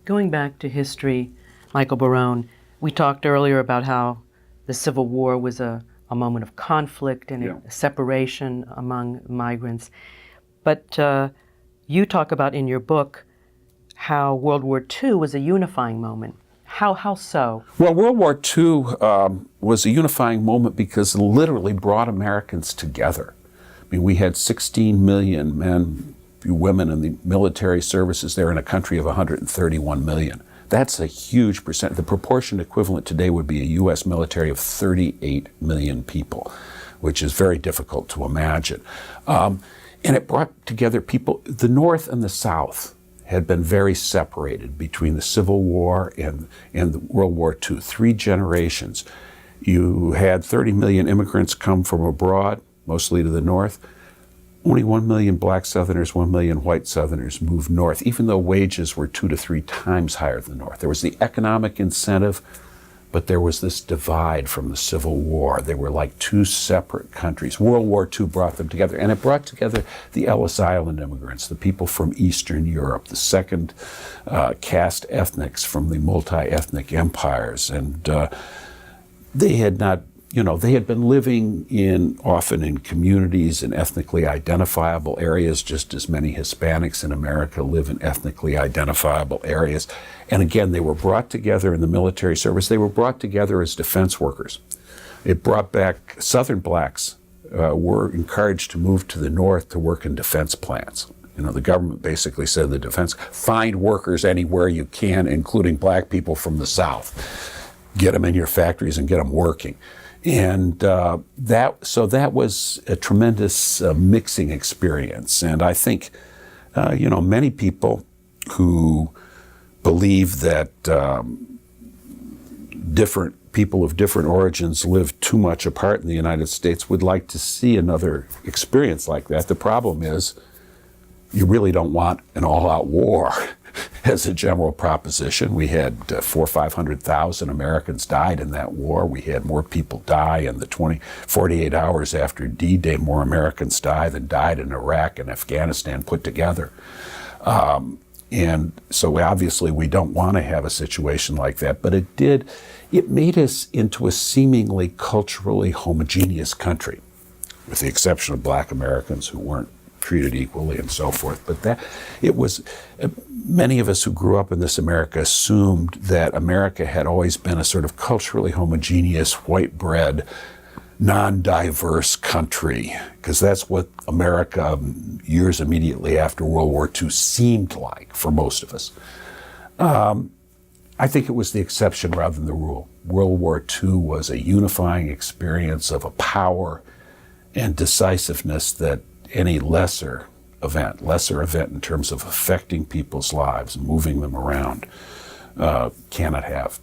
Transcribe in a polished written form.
Going back to history, Michael Barone, we talked earlier about how the Civil War was a moment of conflict and a separation among migrants. But you talk about in your book how World War II was a unifying moment. How so? Well, World War II was a unifying moment because it literally brought Americans together. I mean, we had 16 million men, women in the military services there in a country of 131 million. That's a huge percent. The proportion equivalent today would be a U.S. military of 38 million people, which is very difficult to imagine. And it brought together people. The North and the South had been very separated between the Civil War and World War II, 3 generations. You had 30 million immigrants come from abroad, mostly to the North. Only 1 million black Southerners, 1 million white Southerners moved north, even though wages were 2 to 3 times higher than the North. There was the economic incentive, but there was this divide from the Civil War. They were like 2 separate countries. World War II brought them together, and it brought together the Ellis Island immigrants, the people from Eastern Europe, the second caste ethnics from the multi-ethnic empires. And they had not, they had been living often in communities in ethnically identifiable areas, just as many Hispanics in America live in ethnically identifiable areas. And again, they were brought together in the military service. They were brought together as defense workers. It brought back Southern blacks were encouraged to move to the North to work in defense plants. The government basically said to the defense, find workers anywhere you can, including black people from the South. Get them in your factories and get them working. And that was a tremendous mixing experience. And I think, many people who believe that different people of different origins live too much apart in the United States would like to see another experience like that. The problem is you really don't want an all-out war. As a general proposition, we had 400,000 or 500,000 Americans died in that war. We had more people die in the 48 hours after D-Day. More Americans died than died in Iraq and Afghanistan put together. And so obviously we don't want to have a situation like that, but it made us into a seemingly culturally homogeneous country, with the exception of black Americans who weren't treated equally and so forth. But many of us who grew up in this America assumed that America had always been a sort of culturally homogeneous, white bread, non-diverse country, because that's what America, years immediately after World War II, seemed like for most of us. I think it was the exception rather than the rule. World War II was a unifying experience of a power and decisiveness that any lesser event in terms of affecting people's lives, moving them around, cannot have.